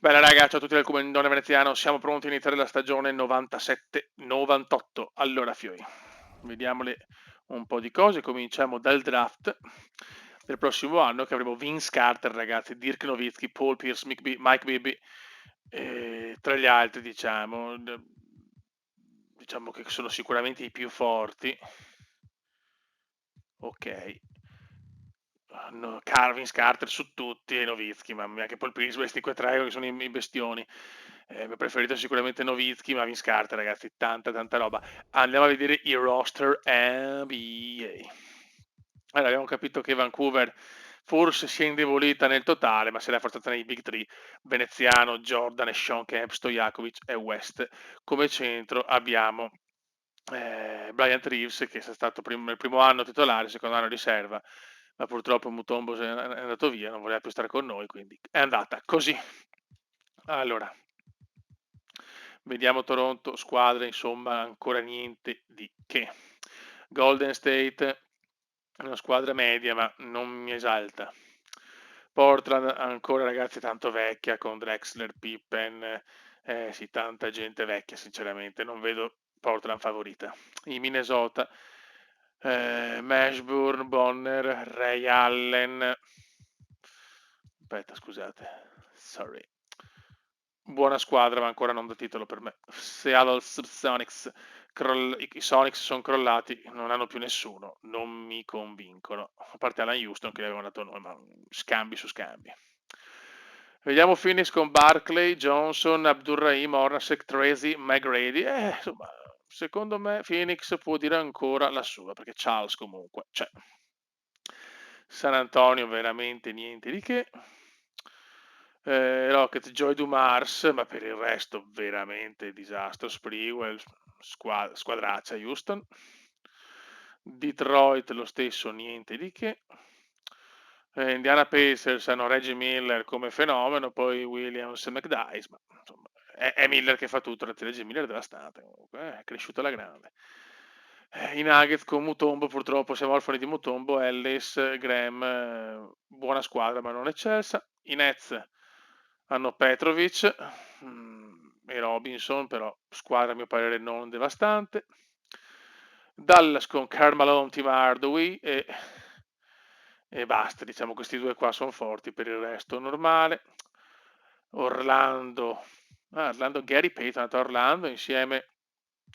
Bella raga, ciao a tutti del Comandone Veneziano, siamo pronti a iniziare la stagione 97-98. Allora fioi, vediamole un po' di cose, cominciamo dal draft del prossimo anno che avremo Vince Carter ragazzi, Dirk Nowitzki, Paul Pierce, Mike Bibby, tra gli altri diciamo che sono sicuramente i più forti. Ok, no, Vince Carter su tutti e Nowitzki, mamma mia, che Paul Pierce, questi qua tre che sono i bestioni. Mi preferito sicuramente Nowitzki, ma Vince Carter, ragazzi, tanta roba. Andiamo a vedere i roster NBA. Allora, abbiamo capito che Vancouver forse si è indebolita nel totale, ma se l'è forzata nei Big Three, Veneziano, Jordan e Sean Kemp, Stojakovic e West. Come centro abbiamo Bryant Reeves, che è stato il primo anno titolare, il secondo anno riserva, ma purtroppo Mutombo è andato via, non voleva più stare con noi, quindi è andata così. Allora, vediamo Toronto, squadra, insomma, ancora niente di che. Golden State, una squadra media, ma non mi esalta. Portland, ancora ragazzi, tanto vecchia, con Drexler, Pippen, sì, tanta gente vecchia, sinceramente. Non vedo Portland favorita. I Minnesota, Mashburn, Bonner, Ray Allen. Aspetta, scusate. Sorry. Buona squadra, ma ancora non da titolo per me. Seattle Sonics, i Sonics sono crollati, non hanno più nessuno, non mi convincono. A parte Alan Houston che li avevano dato noi, ma scambi su scambi. Vediamo Phoenix con Barclay, Johnson, Abdurrahim, Hornacek, Tracy, McGrady. Insomma, secondo me Phoenix può dire ancora la sua, perché Charles comunque c'è. San Antonio veramente niente di che. Rocket, Joy Dumars, ma per il resto veramente disastro. Sprewell, squadraccia Houston. Detroit lo stesso, niente di che. Indiana Pacers hanno Reggie Miller come fenomeno, poi Williams e McDyess, ma insomma è Miller che fa tutto, Reggie Miller è devastante comunque, è cresciuto alla grande. I Nuggets con Mutombo, purtroppo siamo orfani di Mutombo, Ellis, Graham, buona squadra ma non eccelsa. I Nets hanno Petrovic e Robinson, però squadra a mio parere non devastante. Dallas con Karl Malone, Tim Hardaway e basta, diciamo questi due qua sono forti, per il resto normale. Orlando, Orlando Gary Payton, a Orlando insieme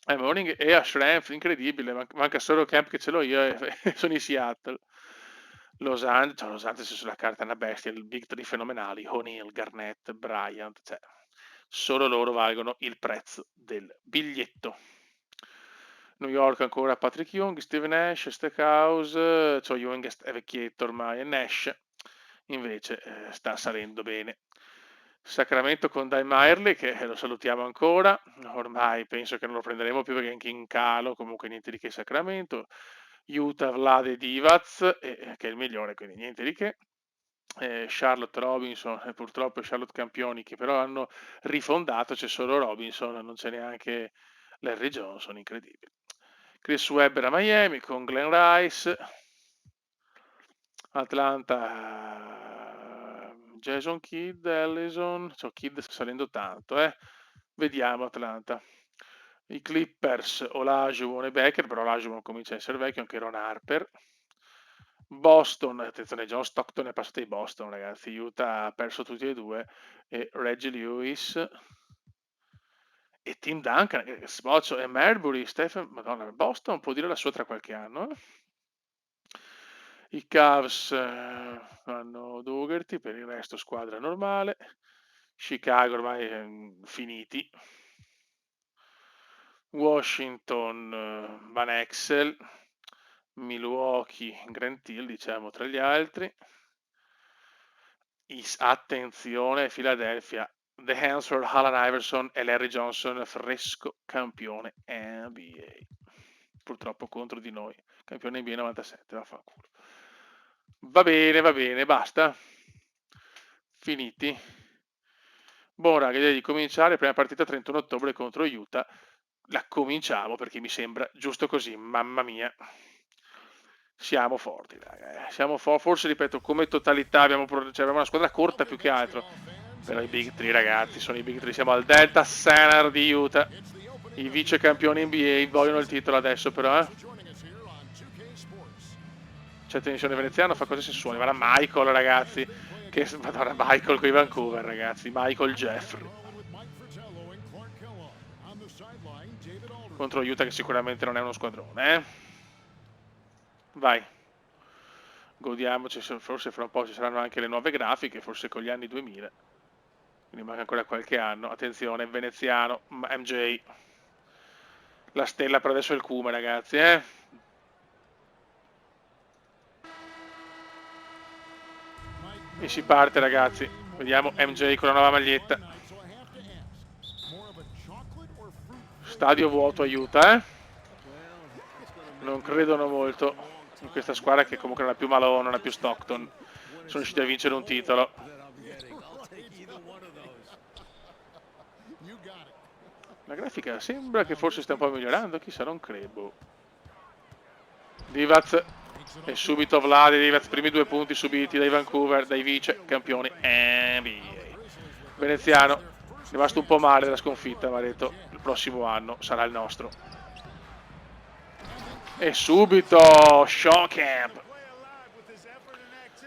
a Morning e a Shrimp, incredibile, manca solo Camp che ce l'ho io e sono in Seattle. Los Angeles sulla carta è una bestia, il Big Three fenomenali, O'Neal, Garnett, Bryant, cioè solo loro valgono il prezzo del biglietto. New York ancora Patrick Young, Steve Nash, Stackhouse, cioè Young è vecchietto ormai, e Nash invece sta salendo bene. Sacramento con Dai Maierly, che lo salutiamo ancora, ormai penso che non lo prenderemo più perché è anche in calo, comunque niente di che Sacramento. Utah, Vlade Divac, che è il migliore, quindi niente di che. Charlotte Robinson, purtroppo Charlotte campioni che però hanno rifondato, c'è solo Robinson, non c'è neanche Larry Johnson, incredibile. Chris Webber a Miami con Glenn Rice, Atlanta, Jason Kidd, Ellison, cioè Kidd sta salendo tanto, Vediamo Atlanta. I Clippers, Olajuwon e Becker, però Olajuwon comincia a essere vecchio, anche Ron Harper. Boston, attenzione, John Stockton è passato ai Boston, ragazzi. Utah ha perso tutti e due. E Reggie Lewis e Tim Duncan, Smoccio e Marbury, Stephen, Madonna, Boston può dire la sua tra qualche anno. I Cavs hanno Dougherty, per il resto squadra normale. Chicago ormai finiti. Washington, Van Exel, Milwaukee, Grant Hill, diciamo tra gli altri. Attenzione, Philadelphia, The Hansford, Allen Iverson e Larry Johnson, fresco campione NBA. Purtroppo contro di noi, campione NBA 97, vaffanculo. Va bene, basta. Finiti. Buon raga, direi di cominciare, prima partita 31 ottobre contro Utah. La cominciamo perché mi sembra giusto così, mamma mia. Siamo forti, raga. Siamo forse, ripeto, come totalità abbiamo una squadra corta più che altro. Però i Big 3 ragazzi, sono i Big 3, siamo al Delta Center di Utah. I vice campioni NBA vogliono il titolo adesso però, C'è tensione veneziano, fa cose sessuali. Guarda Michael ragazzi, che madonna Michael con i Vancouver ragazzi, Michael Jeffrey. Contro Utah che sicuramente non è uno squadrone, Vai. Godiamoci, forse fra un po' ci saranno anche le nuove grafiche, forse con gli anni 2000. Quindi manca ancora qualche anno. Attenzione, veneziano, MJ. La stella per adesso è il Cume, ragazzi, E si parte, ragazzi. Vediamo MJ con la nuova maglietta. Stadio vuoto aiuta, Non credono molto in questa squadra che comunque non ha più Malone, non ha più Stockton. Sono riusciti a vincere un titolo. La grafica sembra che forse stia un po' migliorando, chissà, non credo. Divac e subito Vlade Divac, primi 2 punti subiti dai Vancouver, dai vice campioni NBA. Veneziano, rimasto un po' male della sconfitta, ma ha detto il prossimo anno sarà il nostro. E subito Shawn Kemp.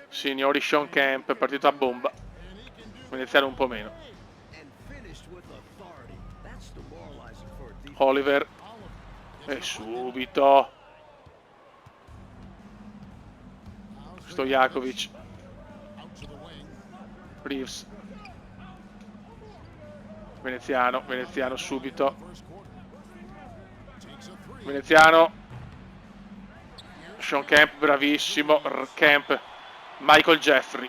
Signori, Shawn Kemp, partito a bomba. Veneziano un po' meno. Oliver. E subito Stojakovic. Reeves. Veneziano subito. Veneziano. Shawn Kemp, bravissimo. Kemp. Michael Jeffrey.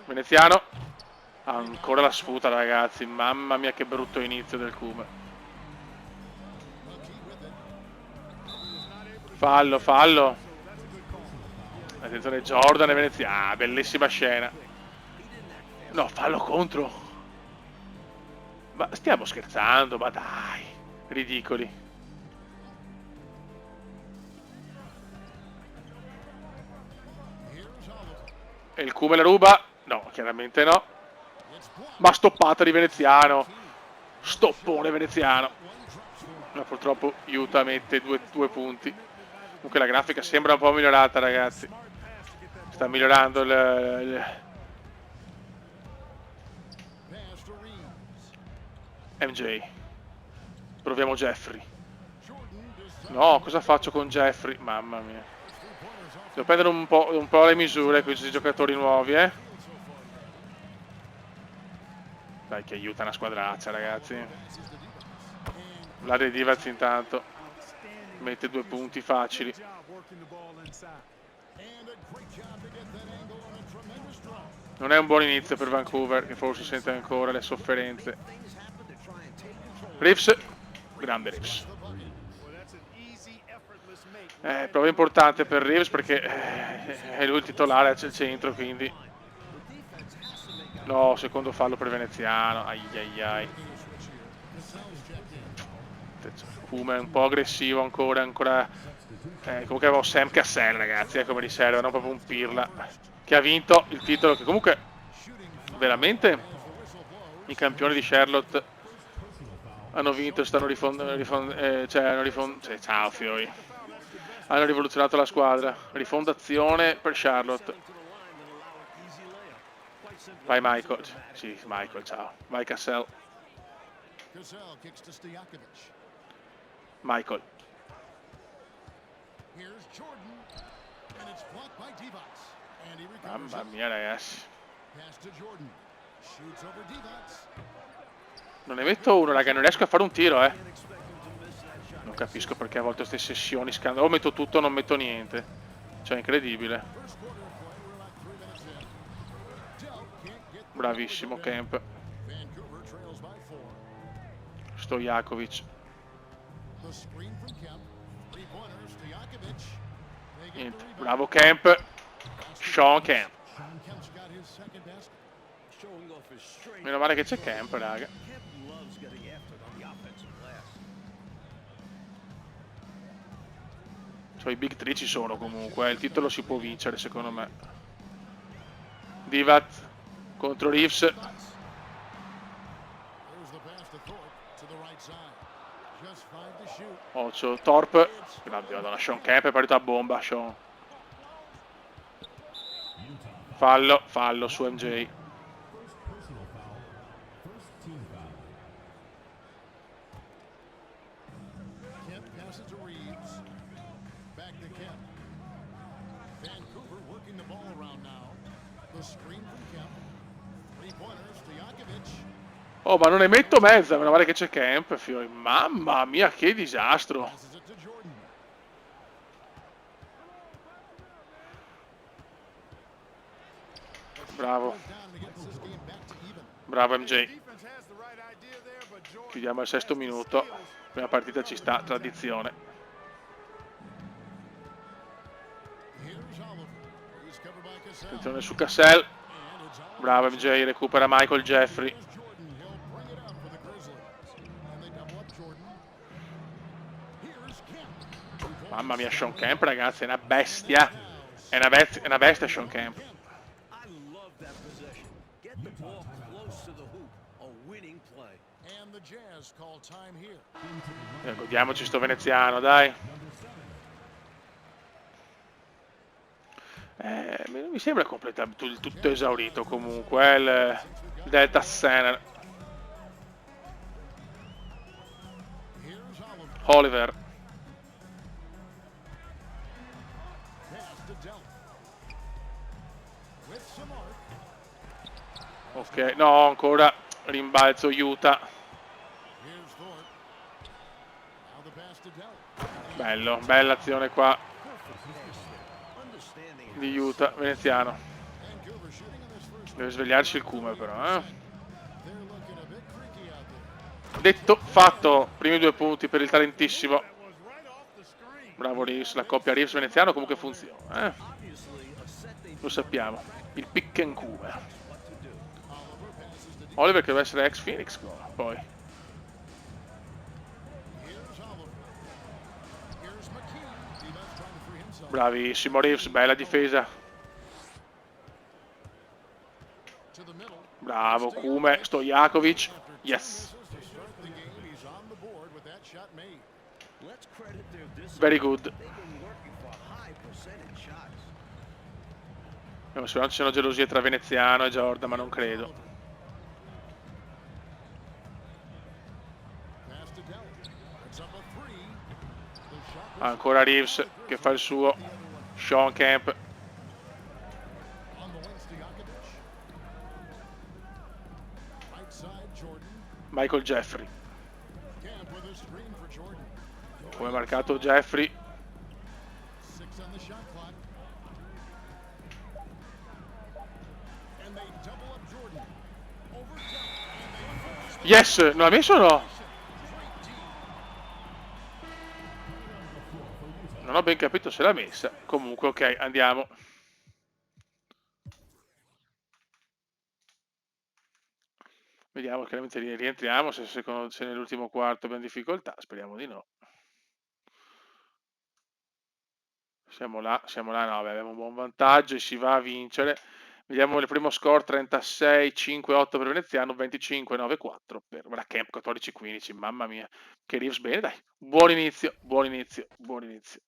Veneziano. Ancora la sputa, ragazzi. Mamma mia che brutto inizio del Cume. Fallo. Attenzione Jordan e Veneziano. Bellissima scena. No, fallo contro. Ma stiamo scherzando, ma dai. Ridicoli. E il Cume la ruba? No, chiaramente no. Ma stoppata di Veneziano. Stoppone veneziano. Ma purtroppo Utah mette due punti. Comunque la grafica sembra un po' migliorata, ragazzi. Sta migliorando il MJ. Proviamo Jeffrey. No, cosa faccio con Jeffrey? Mamma mia. Devo prendere un po' le misure con questi giocatori nuovi, Dai, che aiuta una squadraccia, ragazzi. Vlade Divac intanto mette 2 punti facili. Non è un buon inizio per Vancouver, che forse sente ancora le sofferenze. Reeves, grande Reeves. Prova importante per Reeves perché è lui il titolare al centro, quindi... No, secondo fallo per Veneziano. Ai. Cume è un po' aggressivo ancora. Comunque avevo Sam Cassell, ragazzi, come riserva, non proprio un pirla. Che ha vinto il titolo, che comunque veramente i campioni di Charlotte hanno vinto e stanno ciao fioi. Hanno rivoluzionato la squadra. Rifondazione per Charlotte. Vai Michael. Sì, Michael, ciao. Vai Cassell. Michael. Mamma mia, ragazzi. Non ne metto uno, raga, non riesco a fare un tiro, Non capisco perché a volte queste sessioni o metto tutto o non metto niente. Cioè, incredibile. Bravissimo Kemp. Stojakovic. Niente. Bravo Kemp. Shawn Kemp. Meno male che c'è Kemp, raga. Cioè i Big 3 ci sono comunque, il titolo si può vincere secondo me. Divac contro Reeves. Occhio, Thorpe. Madonna, Sean Kemp è partito a bomba, Sean. Fallo su MJ. Oh, ma non ne metto mezza, meno male che c'è Kemp, fiori. Mamma mia, che disastro. Bravo. Bravo MJ. Chiudiamo il sesto minuto. Prima partita ci sta, tradizione. Attenzione su Cassell. Bravo MJ, recupera Michael Jeffrey. Mamma mia, Sean Kemp, ragazzi, è una bestia. È una bestia Sean Kemp. Godiamoci sto veneziano, dai. Mi sembra completato tutto esaurito comunque, il Delta Center. Oliver. Ok, no, ancora rimbalzo Utah. Bello, bella azione qua di Utah, veneziano. Deve svegliarsi il Kuma però, Detto, fatto, primi 2 punti per il talentissimo. Bravo Reeves, la coppia Reeves-veneziano comunque funziona, Lo sappiamo, il pick and Kuma. Oliver che deve essere ex Phoenix poi. Bravissimo Reeves, bella difesa. Bravo Kume, Stojakovic. Yes. Very good. Se non ci sono gelosie tra veneziano e Jordan, ma non credo. Ancora Reeves che fa il suo. Sean Kemp. Michael Jeffrey. Come marcato Jeffrey. Yes, non l'ha messo o no? Non ho ben capito se l'ha messa. Comunque, ok, andiamo. Vediamo, chiaramente rientriamo, se nell'ultimo quarto abbiamo difficoltà, speriamo di no. Siamo là, no, vabbè, abbiamo un buon vantaggio e si va a vincere. Vediamo il primo score, 36, 5, 8 per Veneziano, 25, 9, 4 per Camp, 14, 15, mamma mia. Che Reeves bene, dai. Buon inizio, buon inizio, buon inizio.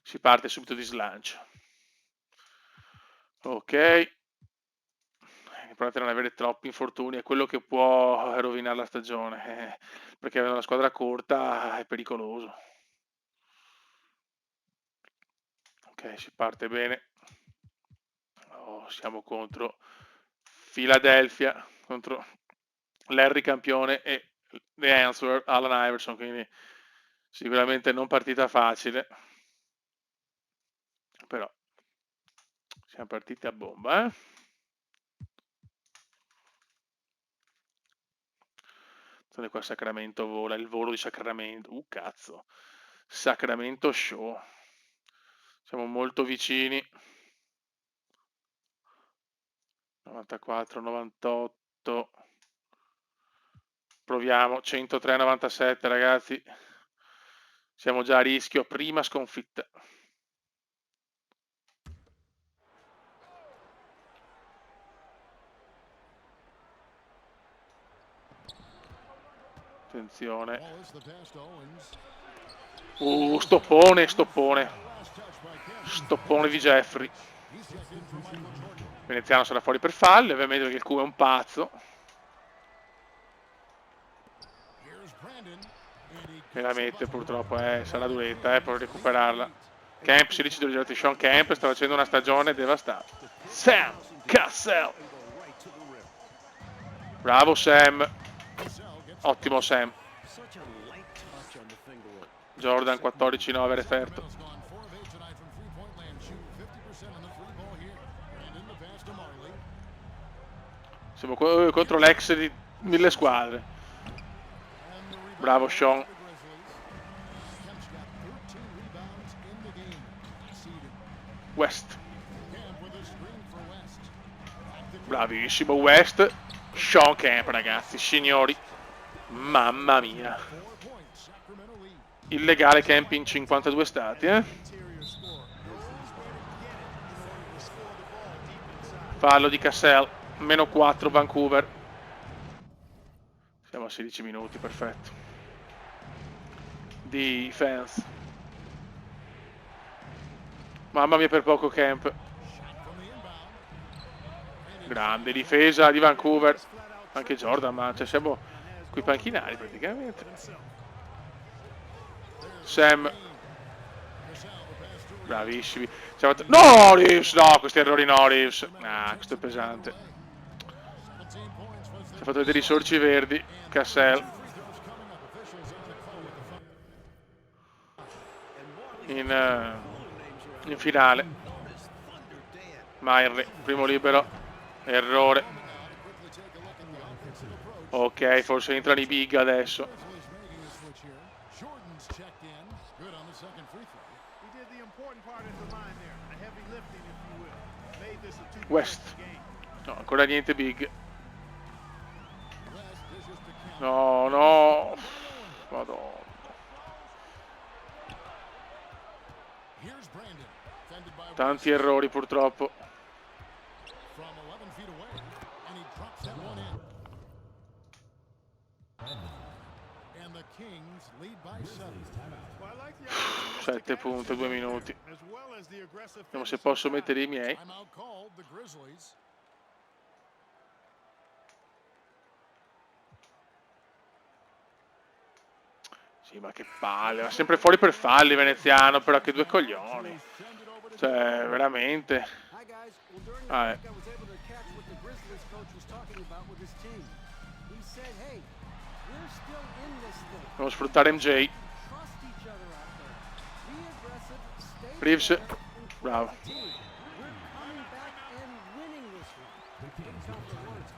Si parte subito di slancio. Ok. L'importante è non avere troppi infortuni, è quello che può rovinare la stagione, perché avendo una squadra corta è pericoloso. Ok, si parte bene. Oh, siamo contro Philadelphia, contro Larry campione e The Answer, Allen Iverson, quindi sicuramente non partita facile, però siamo partiti a bomba, Qua Sacramento vola, il volo di Sacramento, cazzo, Sacramento show, siamo molto vicini, 94, 98, proviamo, 103, 97 ragazzi, siamo già a rischio, prima sconfitta. Attenzione. Stoppone, stoppone. Stoppone di Jeffrey. Veneziano sarà fuori per fallo, ovviamente perché il Q è un pazzo. E la mette purtroppo, sarà duretta per recuperarla. Camp, 16 di Sean Camp, sta facendo una stagione devastante. Sam Cassell. Bravo Sam. Ottimo Sam. Jordan 14-9 referto. Siamo contro l'ex di 1000 squadre. Bravo Sean. West. Bravissimo West. Sean Camp, ragazzi, signori. Mamma mia. Illegale Camp in 52 stati, Fallo di Cassell. Meno 4 Vancouver. Siamo a 16 minuti, perfetto. Defense. Mamma mia, per poco Camp. Grande difesa di Vancouver. Anche Jordan, ma cioè, siamo qui panchinari praticamente. Sam. Bravissimi. No, Reeves! No, questi errori no, Reeves. Ah, questo è pesante. Si è fatto vedere i sorci verdi. Cassell. In finale. Murray, primo libero. Errore. Ok, forse entrano i big adesso. West. No, ancora niente big. No, no. Madonna. Tanti errori purtroppo. Sette punti, 2 minuti. Vediamo se posso mettere i miei. Sì, ma che palle, va sempre fuori per falli Veneziano, però che due coglioni. Cioè, veramente. Devo sfruttare MJ. Reeves. Bravo.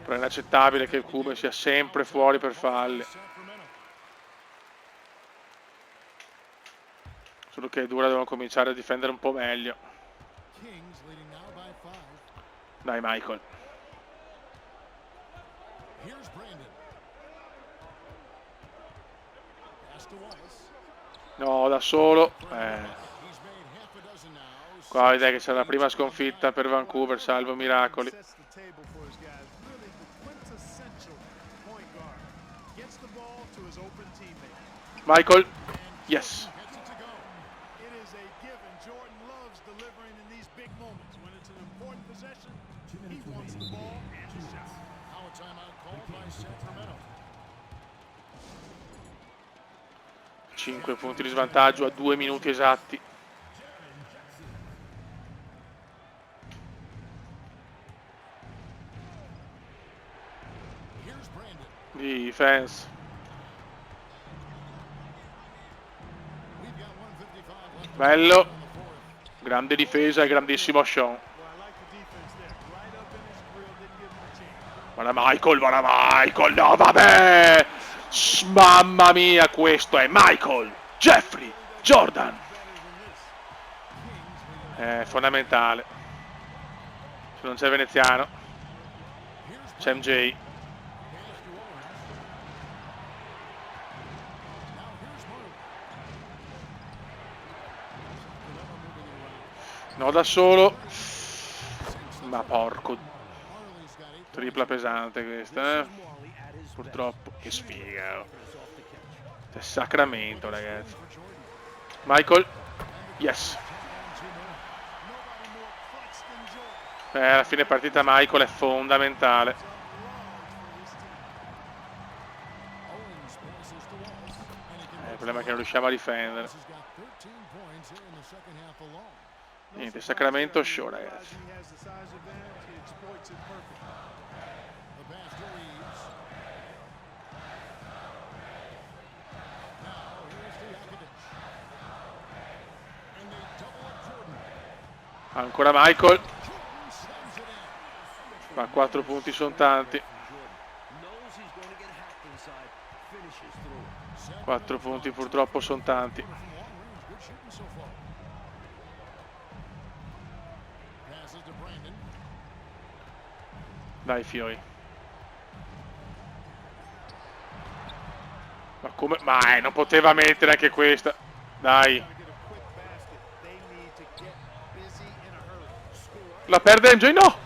Però è inaccettabile che il Cube sia sempre fuori per falli. Solo che è dura, devono cominciare a difendere un po' meglio. Dai Michael. No, da solo. Qua vedete che c'è la prima sconfitta per Vancouver, salvo miracoli. Michael. Yes. Cinque punti di svantaggio a 2 minuti esatti. Defense. Bello. Grande difesa e grandissimo Sean. Guarda Michael, no vabbè! Mamma mia, questo è Michael, Jeffrey, Jordan. È fondamentale. Se non c'è Veneziano, c'è MJ. No, da solo. Ma porco. Tripla pesante questa, Purtroppo. Che sfiga. Sacramento, ragazzi. Michael. Yes. Alla fine partita Michael è fondamentale. Il problema è che non riusciamo a difendere. Niente, Sacramento show, ragazzi. Ancora Michael. Ma 4 punti sono tanti. 4 punti purtroppo sono tanti. Dai Fioi. Ma come? Ma non poteva mettere anche questa. Dai. La perde MJ? No!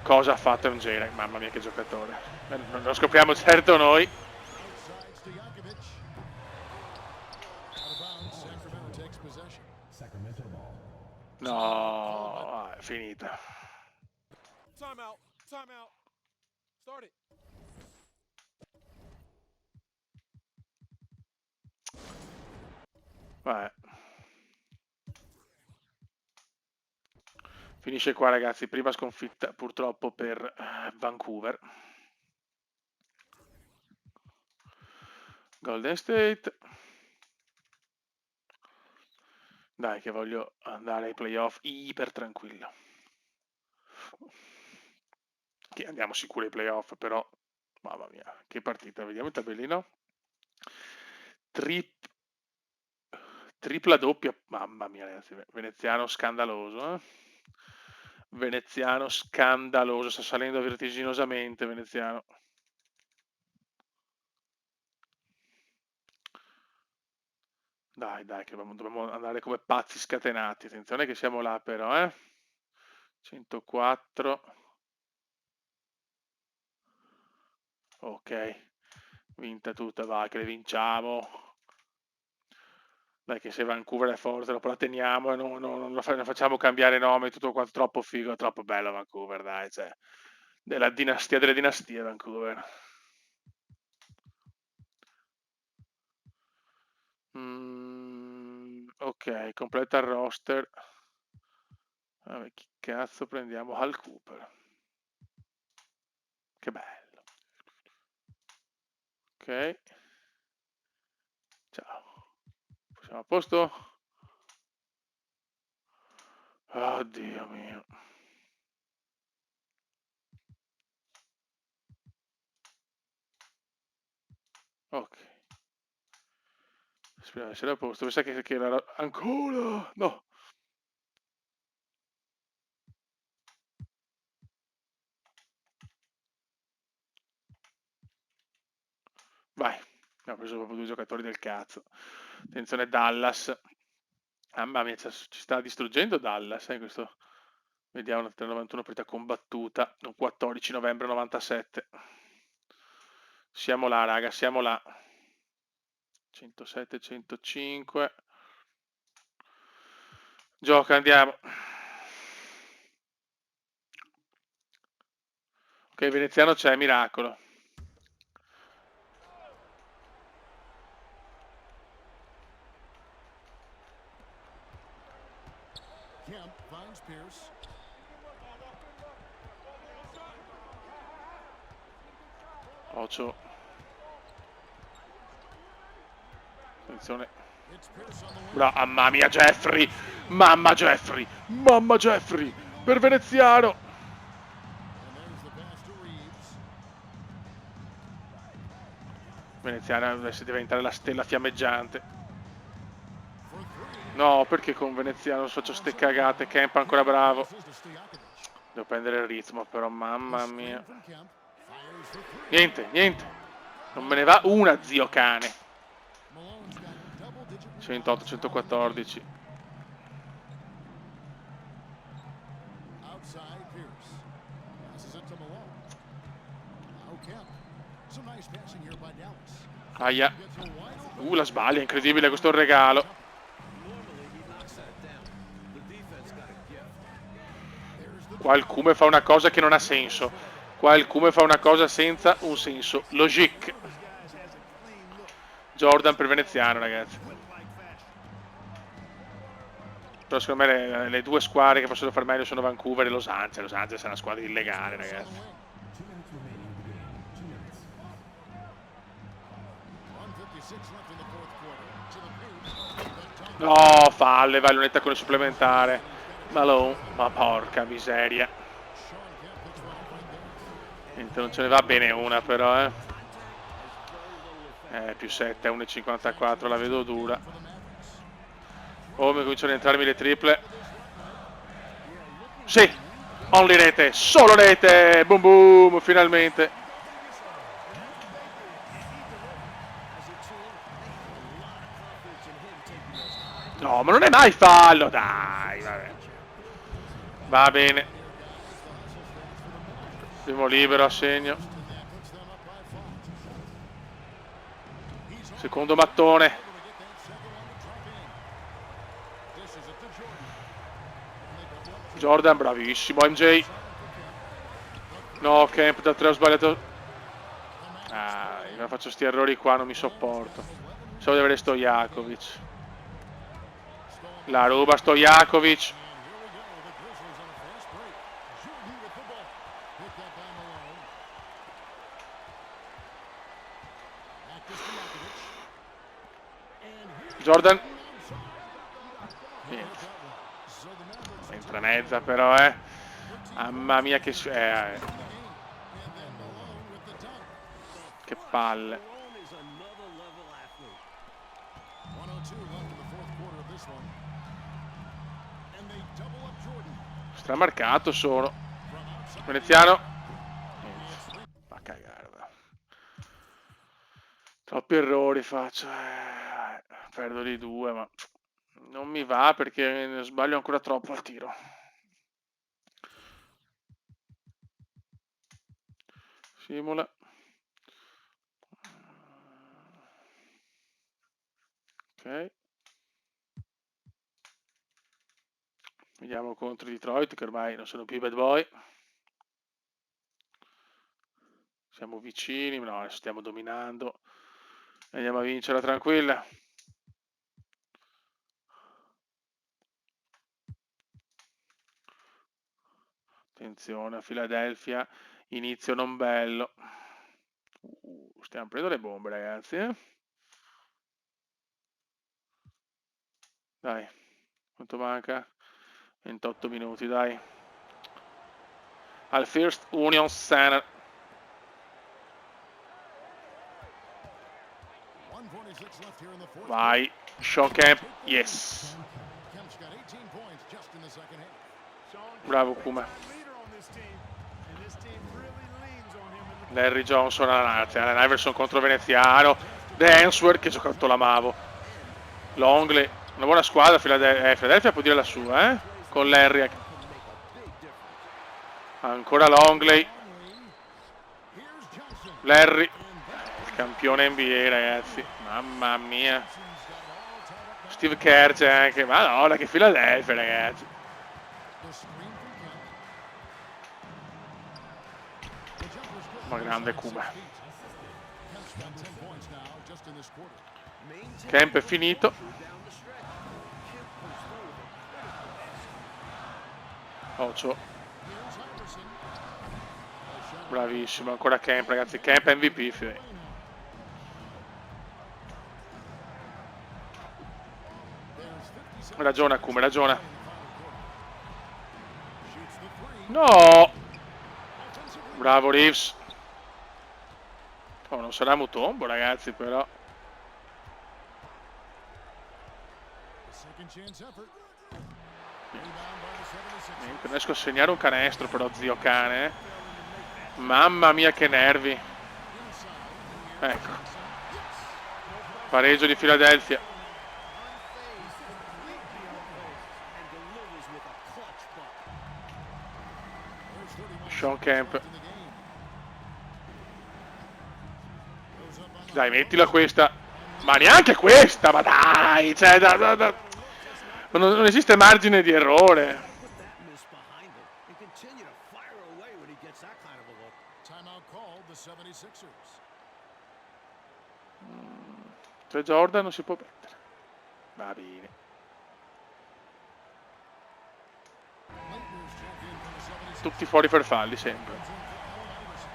Cosa ha fatto MJ? Mamma mia che giocatore. Non lo scopriamo certo noi. No, è finita. Vabbè. Finisce qua, ragazzi. Prima sconfitta purtroppo per Vancouver. Golden State. Dai che voglio andare ai playoff iper tranquillo. Che andiamo sicuri ai playoff, però mamma mia, che partita. Vediamo il tabellino. Tripla doppia, mamma mia ragazzi, veneziano scandaloso, Veneziano scandaloso, sta salendo vertiginosamente Veneziano. Dai, che dobbiamo andare come pazzi scatenati. Attenzione che siamo là però, 104. Ok, vinta tutta, vai che le vinciamo. Dai che se Vancouver è forte dopo la teniamo e non facciamo cambiare nome, tutto quanto troppo figo, troppo bello Vancouver, dai, cioè, della dinastia delle dinastie Vancouver. Ok, completa il roster. Vabbè, chi cazzo prendiamo? Hal Cooper. Che bello. Ok. Ciao. Siamo a posto? Oddio mio. Ok. Speriamo di essere a posto. Mi sa che era... Ancora! No! Vai. Abbiamo preso proprio 2 giocatori del cazzo. Attenzione Dallas. Mamma mia, ci sta distruggendo Dallas, questo. Vediamo, 91 partita combattuta, 14 novembre 97. Siamo là, raga, siamo là. 107, 105. Gioca, andiamo. Ok, veneziano c'è, miracolo. Kemp finds Pierce. Ocio. Attenzione. Mamma mia Jeffrey. Mamma Jeffrey. Mamma Jeffrey. Per veneziano. Veneziano deve diventare la stella fiammeggiante. No, perché con veneziano faccio ste cagate. Kemp ancora bravo. Devo prendere il ritmo però, mamma mia. Niente, niente. Non me ne va una, zio cane. 108, 114. Outside Pierce. Passes it to Malone. Now Kemp. Some nice passing here by Dallas. Aia. La sbaglia, incredibile, questo è un regalo. Qua il Kume fa una cosa che non ha senso. Qua il Kume fa una cosa senza un senso. Logic. Jordan per veneziano, ragazzi. Però secondo me le due squadre che possono far meglio sono Vancouver e Los Angeles. Los Angeles è una squadra illegale, ragazzi. No, falle, vai lunetta con il supplementare. Malone, ma porca miseria. Niente, non ce ne va bene una però, più 7, 1,54, la vedo dura. Oh, mi cominciano ad entrarmi le triple. Sì, only rete, solo rete, boom boom, finalmente. No, ma non è mai fallo, dai, vabbè. Va bene. Primo libero a segno. Secondo mattone. Jordan, bravissimo, MJ. No, Kemp da 3 ho sbagliato. Io faccio sti errori qua, non mi sopporto. So di avere Stojakovic. La ruba Stojakovic. Jordan. Niente. Entra mezza però, Mamma mia che palle. Stramarcato solo. Veneziano. Va a cagare. Troppi errori faccio. Perdo di 2, ma non mi va perché sbaglio ancora troppo al tiro. Simula. Ok. Vediamo contro Detroit, che ormai non sono più i bad boy. Siamo vicini, no, adesso stiamo dominando. Andiamo a vincere tranquilla. Attenzione a Philadelphia, inizio non bello. Stiamo prendendo le bombe, ragazzi. Dai, quanto manca? 28 minuti, dai. Al First Union Center. Vai, Sean Kemp, yes. Bravo Kuma. Larry Johnson, Allen Iverson contro Veneziano. Danswer, che giocato l'amavo. Longley, una buona squadra. Philadelphia può dire la sua, con Larry. Ancora Longley. Larry, il campione NBA, ragazzi. Mamma mia. Steve Kerr c'è anche. Madonna, che Philadelphia, ragazzi. Ma grande Kuma. Kemp è finito. Ocio. Bravissimo, ancora Kemp, ragazzi. Kemp MVP. Ragiona Kuma, ragiona. No! Bravo Reeves. Oh, non sarà Mutombo, ragazzi, però. Niente, non riesco a segnare un canestro, però, zio cane. Mamma mia, che nervi. Ecco. Pareggio di Philadelphia. Sean Kemp. Dai, mettila questa. Ma neanche questa, ma dai! Cioè, non esiste margine di errore. Put that miss behind him and continue to fire away when he gets that kind of a look. Timeout called the 76ers. Cioè, Jordan non si può mettere. Va bene. Leitner's check in for the 76ers. Tutti fuori per falli, sempre. Comes in for Allen Iverson.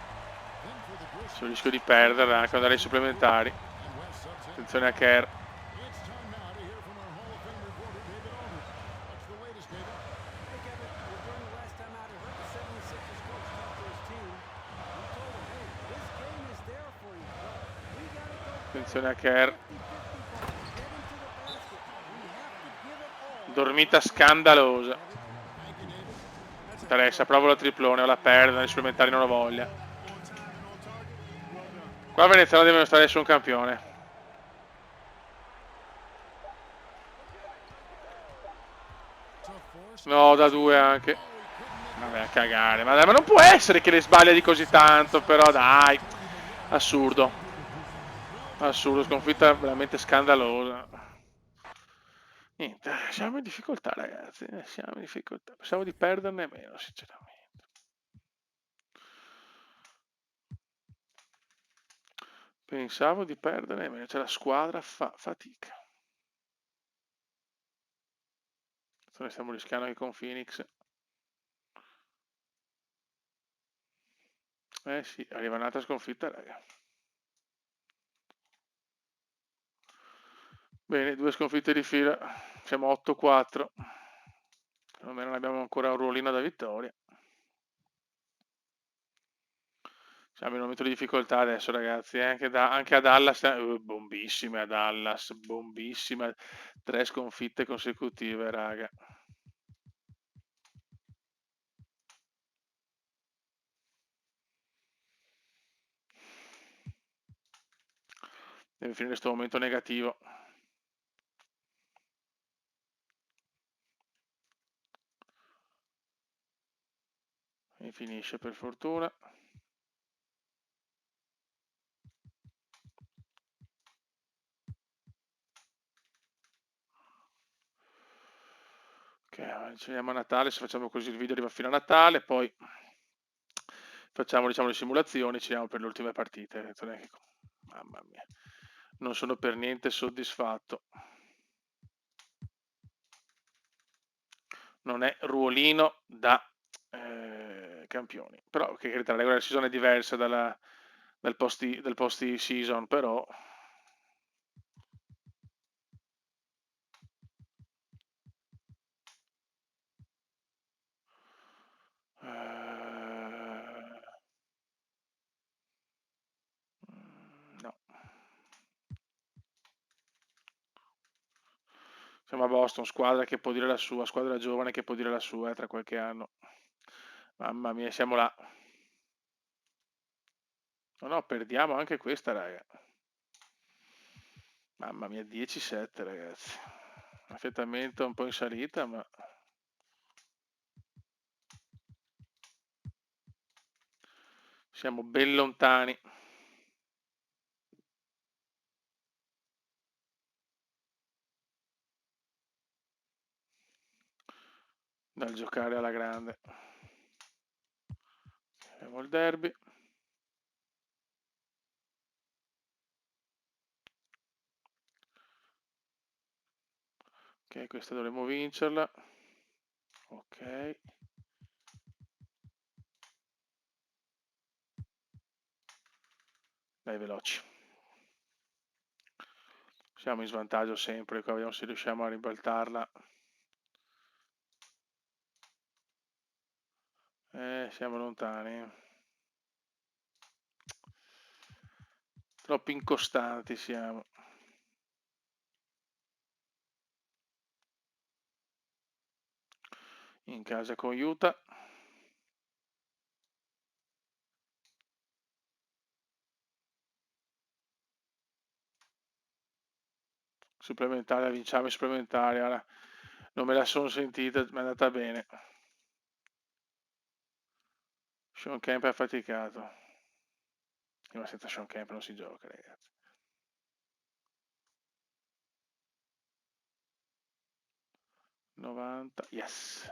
Then for the Grizzlies. Sul rischio di perdere anche andare ai supplementari. And West subs in. Attenzione a Kerr. It's time now to hear from our Hall of Fame reporter, David Aldridge. What's the latest, David? Hey, Kevin, well, during the last time out, I heard the 76ers coach talk to his team. He told them, hey, this game is there for you, but we got to go Attenzione a Kerr. 50-50 ball. Get into the basket. We have to give it all. Dormita scandalosa. Thank you, David. Interessa, provo la triplone o la perdo, nei supplementari non ho voglia. Qua Veneziano deve stare su un campione. No, da due anche. Vabbè, a cagare. Ma, dai, ma non può essere che le sbaglia di così tanto, però dai. Assurdo. Assurdo, sconfitta veramente scandalosa. Niente, siamo in difficoltà, ragazzi. Siamo in difficoltà. Pensavo di perderne meno, sinceramente. Pensavo di perderne meno. Cioè la squadra fa fatica. Noi stiamo rischiando anche con Phoenix. Eh sì, arriva un'altra sconfitta, raga. Bene, 2 sconfitte di fila. Siamo 8-4. Almeno non abbiamo ancora un ruolino da vittoria. Siamo in un momento di difficoltà adesso, ragazzi. Anche a Dallas, bombissime a Dallas, bombissime. 3 sconfitte consecutive, raga. Deve finire questo momento negativo. E finisce per fortuna. Ok, ci vediamo a Natale, se facciamo così il video arriva fino a Natale, poi facciamo diciamo le simulazioni, ci vediamo per le ultime partite. Mamma mia, non sono per niente soddisfatto. Non è ruolino da campioni, però che carità, la regular season è diversa del post season, però no. Siamo a Boston, squadra che può dire la sua, squadra giovane che può dire la sua tra qualche anno. Mamma mia, siamo là. No, no, perdiamo anche questa, raga. Mamma mia, 10-7, ragazzi. Affettamento un po' in salita, ma siamo ben lontani. Dal giocare alla grande. Abbiamo il derby. Ok, questa dovremmo vincerla. Ok. Dai, veloci. Siamo in svantaggio sempre, qua vediamo se riusciamo a ribaltarla. Siamo lontani. Troppo incostanti siamo. In casa con Utah. Supplementare, vinciamo i supplementari. Ora, non me la sono sentita, mi è andata bene. Sean Kemp è affaticato. Ma senza Sean Kemp non si gioca, ragazzi. 90, yes.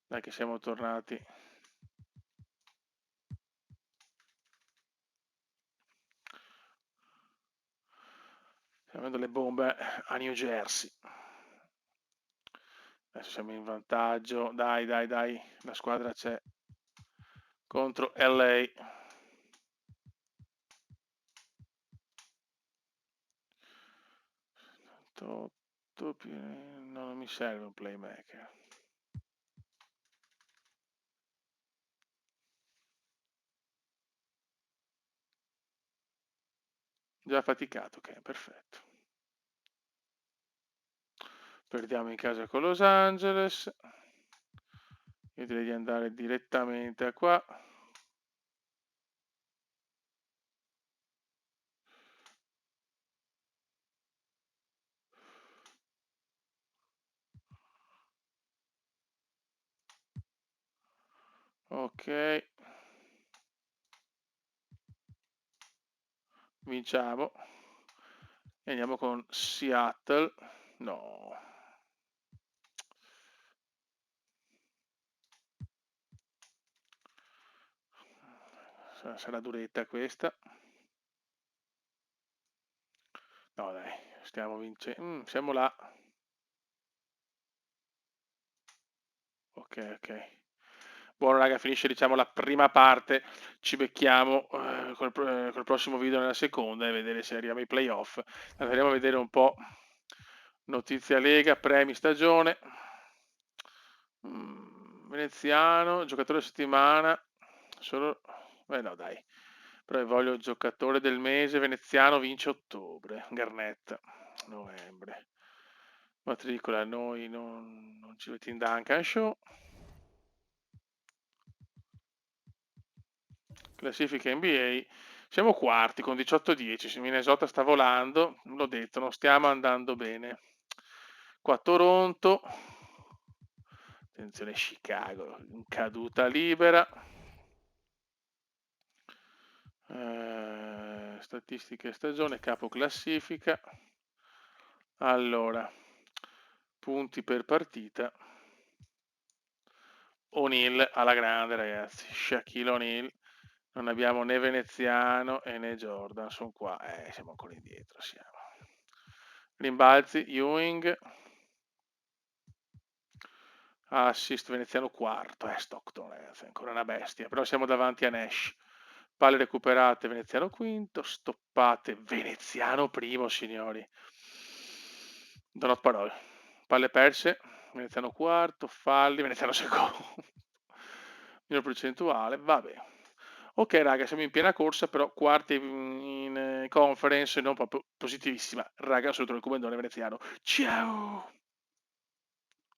Dai che siamo tornati. Stiamo avendo le bombe a New Jersey. Adesso siamo in vantaggio. Dai, dai, dai. La squadra c'è contro LA. 8 più... No, non mi serve un playmaker. Già faticato, ok, perfetto. Perdiamo in casa con Los Angeles. Io direi di andare direttamente a qua. Ok. Vinciamo. E andiamo con Seattle. No. Sarà duretta questa. No dai, stiamo vincendo. Siamo là. Ok, ok. Buono raga, finisce diciamo la prima parte. Ci becchiamo col prossimo video nella seconda e vedere se arriviamo ai playoff. Andremo a vedere un po' notizia Lega, premi stagione. Veneziano, giocatore settimana. Solo... no dai. Però voglio il giocatore del mese veneziano, vince ottobre. Garnett, novembre. Matricola, noi non ci mettiamo in Duncan Show. Classifica NBA. Siamo quarti con 18-10. Minnesota sta volando. L'ho detto, non stiamo andando bene. Qua Toronto. Attenzione Chicago, in caduta libera. Statistiche stagione, capo classifica. Allora, punti per partita. O'Neal alla grande ragazzi, Shaquille O'Neal. Non abbiamo né Veneziano né Jordan, sono qua, siamo ancora indietro, siamo. Rimbalzi, Ewing. Assist veneziano quarto, Stockton ragazzi, ancora una bestia, però siamo davanti a Nash. Palle recuperate, veneziano quinto, stoppate, veneziano primo signori. Non ho parole. Palle perse, veneziano quarto, falli, veneziano secondo. Minor percentuale, vabbè. Ok raga, siamo in piena corsa, però quarti in conference, non proprio positivissima. Raga, saluto il comandone veneziano. Ciao!